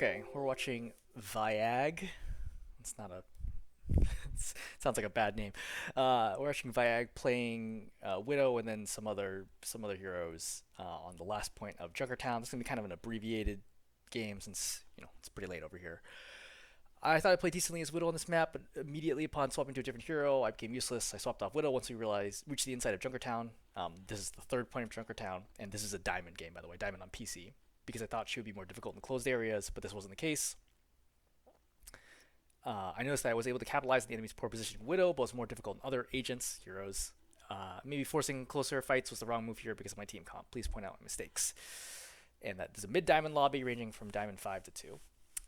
Okay, we're watching Viag. It's not a. It sounds like a bad name. We're watching Viag playing Widow and then some other heroes on the last point of Junkertown. This is gonna be kind of an abbreviated game since it's pretty late over here. I thought I played decently as Widow on this map, but immediately upon swapping to a different hero, I became useless. I swapped off Widow once we reached the inside of Junkertown. This is the third point of Junkertown, and this is a Diamond game, by the way, Diamond on PC, because I thought she would be more difficult in closed areas, but this wasn't the case. I noticed that I was able to capitalize on the enemy's poor position in Widow, but was more difficult in other agents, heroes. Maybe forcing closer fights was the wrong move here because of my team comp. Please point out my mistakes. And that there's a mid-diamond lobby ranging from Diamond 5 to 2.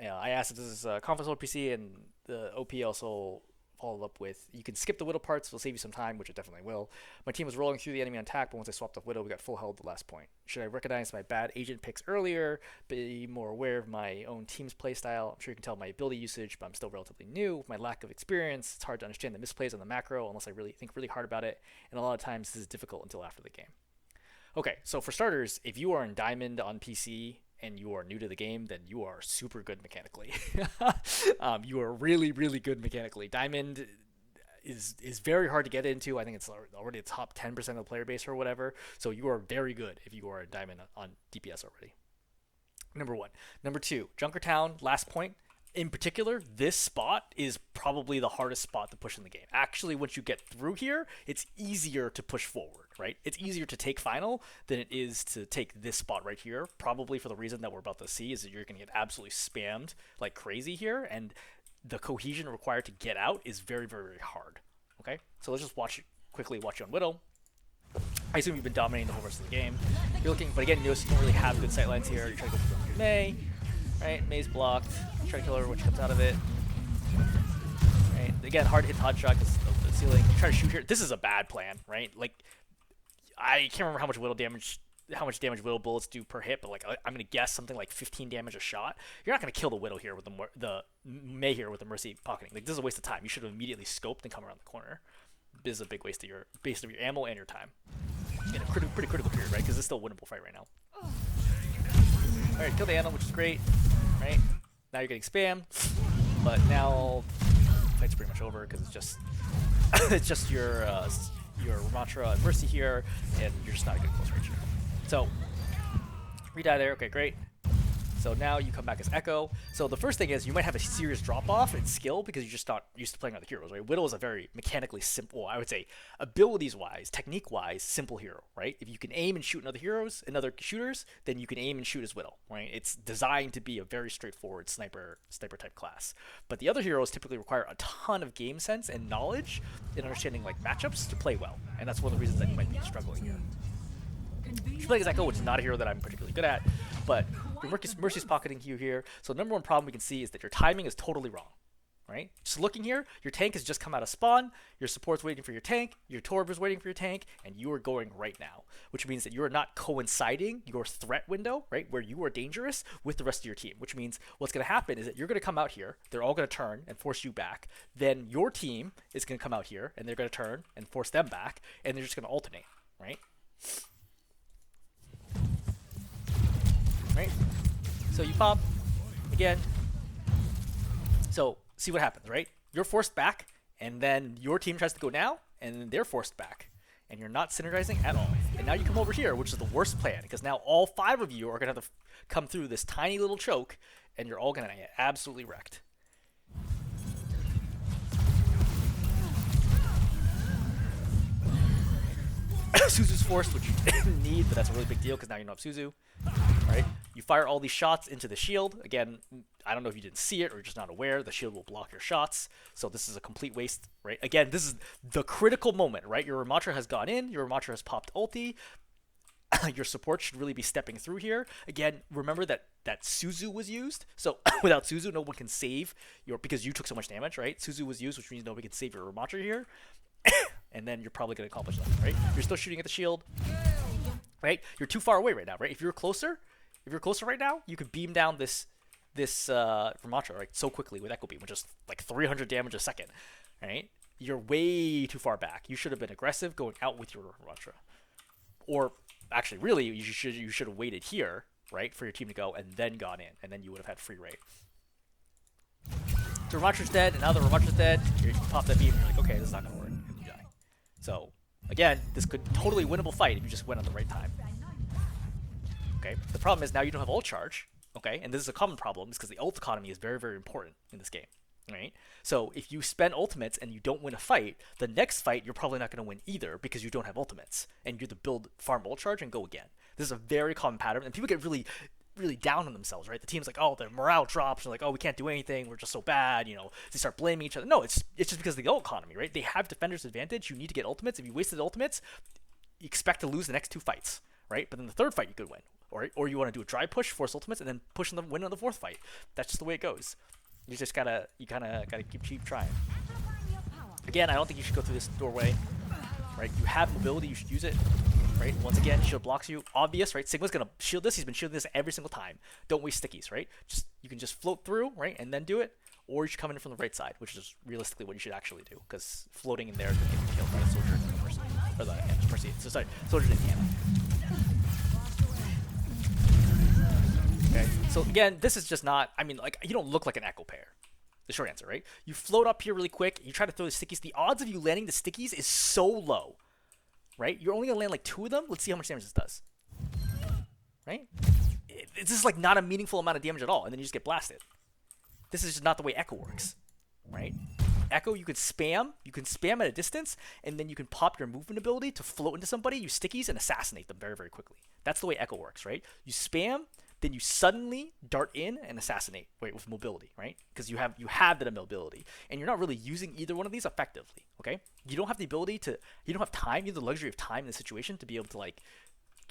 I asked if this is a conference hold PC, and the OP also followed up with, you can skip the Widow parts, it'll save you some time, which it definitely will. My team was rolling through the enemy on attack, but once I swapped off Widow, we got full held at the last point. Should I recognize my bad agent picks earlier, be more aware of my own team's playstyle? I'm sure you can tell my ability usage, but I'm still relatively new. With my lack of experience, it's hard to understand the misplays on the macro unless I really think really hard about it, and a lot of times this is difficult until after the game. Okay, so for starters, if you are in Diamond on PC and you are new to the game, then you are super good mechanically. You are really, really good mechanically. Diamond is very hard to get into. I think it's already a top 10% of the player base or whatever. So you are very good if you are a Diamond on DPS already. Number one. Number two, Junkertown, last point. In particular, this spot is probably the hardest spot to push in the game. Actually, once you get through here, it's easier to push forward, right? It's easier to take final than it is to take this spot right here, probably for the reason that we're about to see is that you're going to get absolutely spammed like crazy here, and the cohesion required to get out is very, very, very hard, okay? So let's just quickly watch you on Widow. I assume you've been dominating the whole rest of the game. You're looking, but again, you notice you don't really have good sightlines here. You're trying to go for May. Right, May's blocked. Try to kill her when she comes out of it. Right, again, hard to hit the hot shot because of the ceiling. Try to shoot here. This is a bad plan, right? Like, I can't remember how much damage Widow bullets do per hit, but like I'm gonna guess something like 15 damage a shot. You're not gonna kill the Widow here with the May here with the Mercy pocketing. Like, this is a waste of time. You should have immediately scoped and come around the corner. This is a big waste of your ammo and your time. In a pretty critical period, right? Because it's still a winnable fight right now. Alright, kill the animal, which is great, right? Now you're getting spammed, but now the fight's pretty much over because it's just it's just your Ramatra and Mercy here, and you're just not a good close range here. So re-die there, okay, great. So now you come back as Echo. So the first thing is you might have a serious drop-off in skill because you're just not used to playing other heroes, right? Widow is a very mechanically simple, I would say, abilities-wise, technique-wise, simple hero, right? If you can aim and shoot in other shooters, then you can aim and shoot as Widow, right? It's designed to be a very straightforward sniper-type class. But the other heroes typically require a ton of game sense and knowledge in understanding like matchups to play well, and that's one of the reasons that you might be struggling here. She's playing as Echo, which is not a hero that I'm particularly good at, but your Mercy's pocketing you here. So the number one problem we can see is that your timing is totally wrong, right? Just looking here, your tank has just come out of spawn, your support's waiting for your tank, your Torb is waiting for your tank, and you are going right now, which means that you are not coinciding your threat window, right, where you are dangerous with the rest of your team, which means what's going to happen is that you're going to come out here, they're all going to turn and force you back, then your team is going to come out here, and they're going to turn and force them back, and they're just going to alternate, right? Right? So you pop again. So see what happens, right? You're forced back, and then your team tries to go now, and then they're forced back, and you're not synergizing at all. And now you come over here, which is the worst plan, because now all 5 of you are gonna have to come through this tiny little choke, and you're all gonna get absolutely wrecked. Suzu's forced, which you didn't need, but that's a really big deal because now you don't have Suzu. Right? You fire all these shots into the shield. Again, I don't know if you didn't see it or you're just not aware. The shield will block your shots. So this is a complete waste, right? Again, this is the critical moment, right? Your Ramatra has gone in. Your Ramatra has popped ulti. Your support should really be stepping through here. Again, remember that Suzu was used. So without Suzu, no one can save because you took so much damage, right? Suzu was used, which means nobody can save your Ramatra here. And then you're probably going to accomplish nothing, right? You're still shooting at the shield, right? You're too far away right now, right? If you're closer right now, you could beam down this Ramatra, right, so quickly with Echo Beam, which is like 300 damage a second, right? You're way too far back. You should have been aggressive going out with your Ramatra. Or actually, really, you should have waited here right, for your team to go, and then gone in, and then you would have had free rate. So Ramattra's dead, and now that Ramattra's dead, you pop that beam, and you're like, okay, this is not going to work, and you die. So, again, this could totally winnable fight if you just went on the right time. Okay, the problem is now you don't have ult charge, okay, and this is a common problem, is because the ult economy is very, very important in this game, right? So if you spend ultimates and you don't win a fight, the next fight you're probably not going to win either because you don't have ultimates, and you have to build farm ult charge and go again. This is a very common pattern, and people get really down on themselves, right? The team's like, oh, their morale drops, they're like, oh, we can't do anything, we're just so bad, you know, they start blaming each other. No, it's just because of the ult economy, right? They have defender's advantage, you need to get ultimates. If you wasted ultimates, you expect to lose the next 2 fights, right? But then the 3rd fight you could win. Or you want to do a dry push, force ultimates, and then push and win on the 4th fight. That's just the way it goes. You just kind of gotta keep trying. Again, I don't think you should go through this doorway, right? You have mobility, you should use it, right? Once again, shield blocks you. Obvious, right? Sigma's gonna shield this. He's been shielding this every single time. Don't waste stickies, right? You can just float through, right, and then do it. Or you should come in from the right side, which is realistically what you should actually do, because floating in there is gonna get you killed by the soldier and the mercy, or the mercy. So sorry, soldier and Indiana. Okay, so again, this is just not, I mean, like, you don't look like an echo pair. The short answer, right? You float up here really quick, you try to throw the stickies. The odds of you landing the stickies is so low, right? You're only gonna land like 2 of them. Let's see how much damage this does, right? This is like not a meaningful amount of damage at all, and then you just get blasted. This is just not the way Echo works, right? Echo, you can spam at a distance, and then you can pop your movement ability to float into somebody, use stickies, and assassinate them very, very quickly. That's the way Echo works, right? You spam, then you suddenly dart in and assassinate, right, with mobility, right? Because you have that mobility, and you're not really using either one of these effectively, okay? You don't have the ability to, you don't have time, you have the luxury of time in the situation to be able to, like,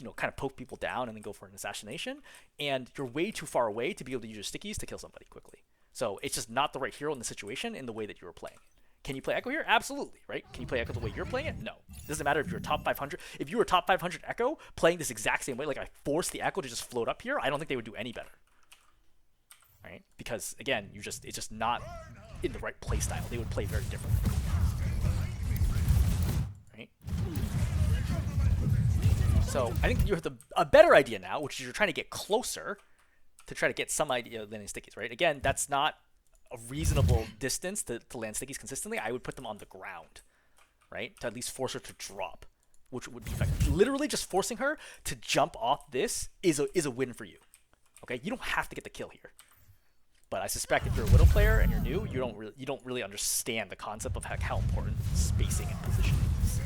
you know, kind of poke people down and then go for an assassination, and you're way too far away to be able to use your stickies to kill somebody quickly. So it's just not the right hero in the situation in the way that you were playing. Can you play Echo here? Absolutely, right? Can you play Echo the way you're playing it? No. It doesn't matter if you're a top 500. If you were top 500 Echo playing this exact same way, like I forced the Echo to just float up here, I don't think they would do any better. Right? Because again, it's just not in the right play style. They would play very differently. Right? So I think you have a better idea now, which is you're trying to get closer to try to get some idea of landing stickies, right? Again, that's not a reasonable distance to land stickies consistently. I would put them on the ground, right? To at least force her to drop, which would be effective. Literally just forcing her to jump off this is a win for you, okay? You don't have to get the kill here. But I suspect if you're a Widow player and you're new, you don't really understand the concept of how important spacing and positioning is.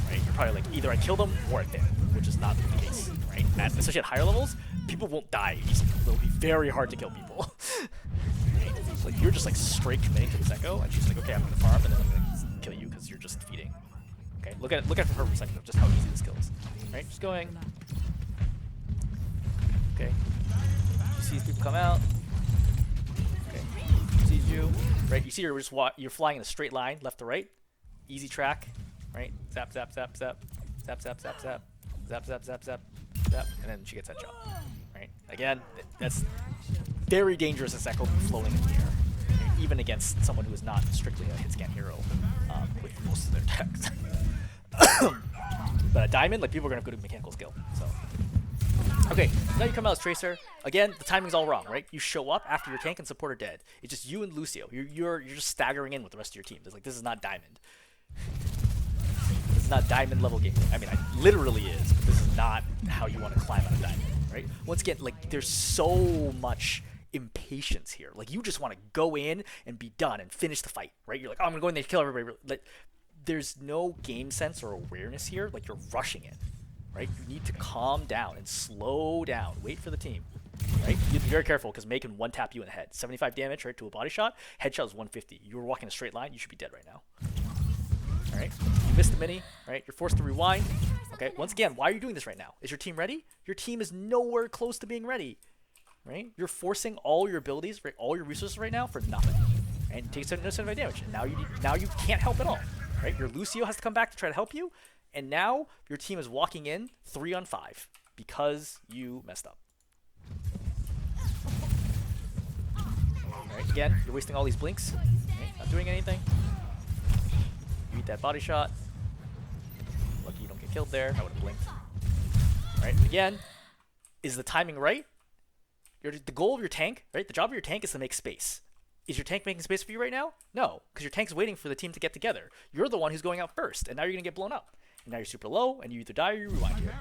Right? You're probably like, either I kill them or I fail, which is not the case, right? Especially at higher levels, people won't die easily. It'll be very hard to kill people. Like, you're just like straight committing to this Echo, and she's like, okay, I'm gonna farm, and then I'm gonna kill you because you're just feeding. Okay, look at it from her perspective, just how easy this kill is. Right, just going. Okay, she sees people come out. Okay, she sees you. Right, you see her just you're flying in a straight line, left to right, easy track. Right, zap, zap, zap, zap, zap, zap, zap, zap, zap, zap, zap, zap, zap, and then she gets that jump. Right, again, that's very dangerous as Echo floating in the air, even against someone who is not strictly a hit scan hero with most of their decks. But a diamond, like, people are gonna have good mechanical skill. So, okay, now you come out as Tracer. Again, the timing's all wrong, right? You show up after your tank and support are dead. It's just you and Lucio. You're just staggering in with the rest of your team. It's like, this is not diamond. This is not diamond level game. I mean, it literally is, but this is not how you want to climb out of diamond, right? Once again, like, there's so much impatience here. Like, you just want to go in and be done and finish the fight, right? You're like, oh, I'm gonna go in there and kill everybody. Like, there's no game sense or awareness here. Like, you're rushing it, right? You need to calm down and slow down. Wait for the team, right? You have to be very careful because Mei can one-tap you in the head. 75 damage, right, to a body shot. Headshot is 150. You were walking a straight line, you should be dead right now. All right? You missed the mini, right? You're forced to rewind. Okay, once again, why are you doing this right now? Is your team ready? Your team is nowhere close to being ready, right? You're forcing all your abilities, right, all your resources right now for nothing, and take 75 damage. And now you can't help at all, right? Your Lucio has to come back to try to help you, and now your team is walking in 3-on-5 because you messed up. All right, again, you're wasting all these blinks, right? Not doing anything. You eat that body shot. Lucky you don't get killed there. I would have blinked. All right, again, Is the timing right? The goal of your tank, right? The job of your tank is to make space. Is your tank making space for you right now? No, because your tank's waiting for the team to get together. You're the one who's going out first, and now you're going to get blown up. And now you're super low, and you either die or you rewind here.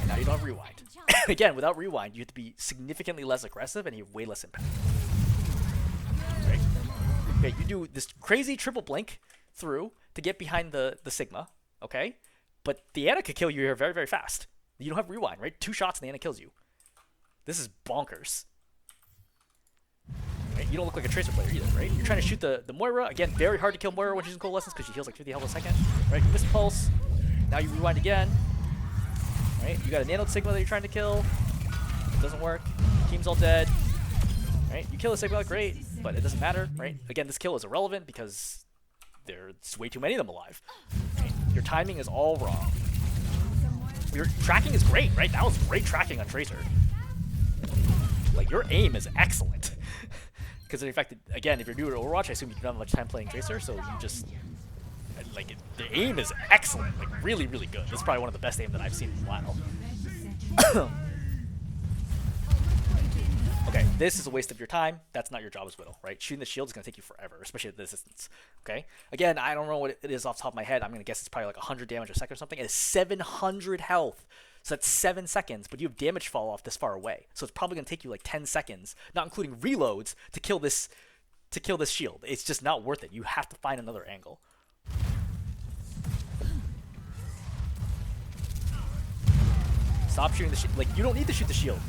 And now you don't have rewind. Again, without rewind, you have to be significantly less aggressive, and you have way less impact. Right? Okay, you do this crazy triple blink through to get behind the Sigma, okay? But the Ana could kill you here very, very fast. You don't have rewind, right? 2 shots and the Ana kills you. This is bonkers. Right? You don't look like a Tracer player either, right? You're trying to shoot the Moira. Again, very hard to kill Moira when she's in Coalescence because she heals like 50 health a second. Right? You miss Pulse. Now you rewind again. Right? You got a Nanoed Sigma that you're trying to kill. It doesn't work. Team's all dead. Right? You kill a Sigma, great, but it doesn't matter, right? Again, this kill is irrelevant because there's way too many of them alive. Right? Your timing is all wrong. Your tracking is great, right? That was great tracking on Tracer. Like, your aim is excellent. Because in fact, again, if you're new to Overwatch, I assume you don't have much time playing Tracer, so you just, like, the aim is excellent. Like, really, really good. This is probably one of the best aim that I've seen in a while. Okay, this is a waste of your time. That's not your job as Widow, right? Shooting the shield is going to take you forever, especially at this distance, okay? Again, I don't know what it is off the top of my head. I'm going to guess it's probably like 100 damage a second or something. It has 700 health, so that's 7 seconds, but you have damage fall off this far away. So it's probably going to take you like 10 seconds, not including reloads, to kill this shield. It's just not worth it. You have to find another angle. Stop shooting the shield. Like, you don't need to shoot the shield,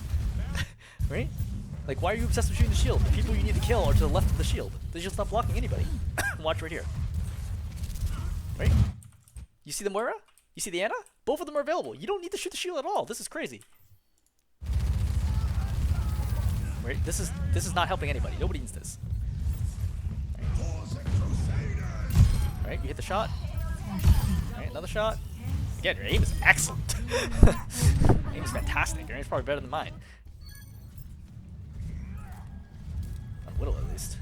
right? Like, why are you obsessed with shooting the shield? The people you need to kill are to the left of the shield. They're just not blocking anybody. Watch right here. Right? You see the Moira? You see the Ana? Both of them are available. You don't need to shoot the shield at all. This is crazy. Right? This is not helping anybody. Nobody needs this. Right? You hit the shot. Right? Another shot. Again, your aim is excellent. Aim is fantastic. Your aim is probably better than mine. Widow at least.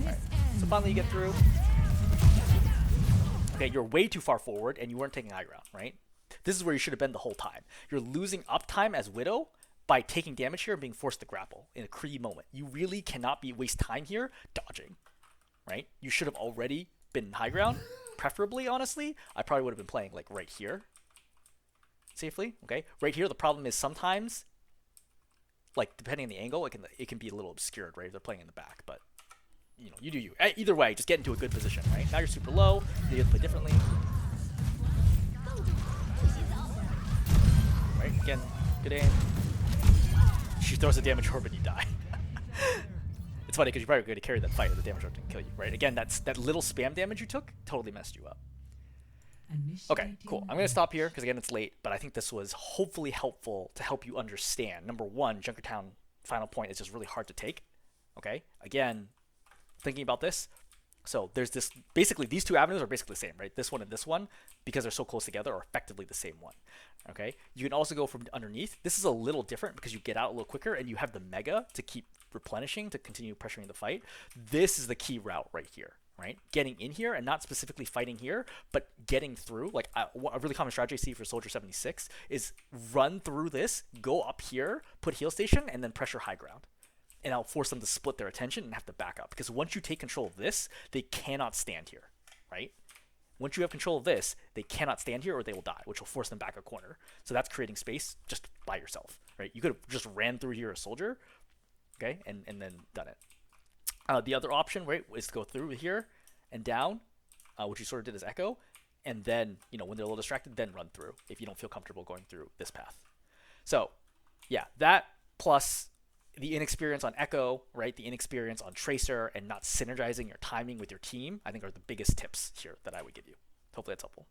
Alright, so finally you get through. Okay, you're way too far forward and you weren't taking high ground, right? This is where you should have been the whole time. You're losing uptime as Widow by taking damage here and being forced to grapple in a key moment. You really cannot waste time here dodging, right? You should have already been in high ground. Preferably, honestly, I probably would have been playing like right here safely, okay? Right here, the problem is sometimes, like, depending on the angle, it can be a little obscured, right? If they're playing in the back, but, you know, you do you. Either way, just get into a good position, right? Now you're super low. You have to play differently. Right? Again, good aim. She throws a damage orb and you die. It's funny because you're probably going to carry that fight. The damage orb didn't kill you, right? Again, that little spam damage you took totally messed you up. Okay, cool. I'm going to stop here because, again, it's late, but I think this was hopefully helpful to help you understand. Number one, Junkertown final point is just really hard to take, okay? Again, thinking about this, so there's this, basically these two avenues are basically the same, right? This one and this one, because they're so close together, are effectively the same one, okay? You can also go from underneath. This is a little different because you get out a little quicker and you have the Mega to keep replenishing to continue pressuring the fight. This is the key route right here. Right? Getting in here and not specifically fighting here, but getting through. Like, a really common strategy I see for Soldier 76 is run through this, go up here, put heal station, and then pressure high ground. And I'll force them to split their attention and have to back up. Because once you take control of this, they cannot stand here. Right? Once you have control of this, they cannot stand here or they will die, which will force them back a corner. So that's creating space just by yourself. Right? You could have just ran through here a Soldier, okay, and then done it. The other option, right, is to go through here and down, which you sort of did as Echo, and then, you know, when they're a little distracted, then run through if you don't feel comfortable going through this path. So, yeah, that plus the inexperience on Echo, right, the inexperience on Tracer, and not synergizing your timing with your team, I think are the biggest tips here that I would give you. Hopefully that's helpful.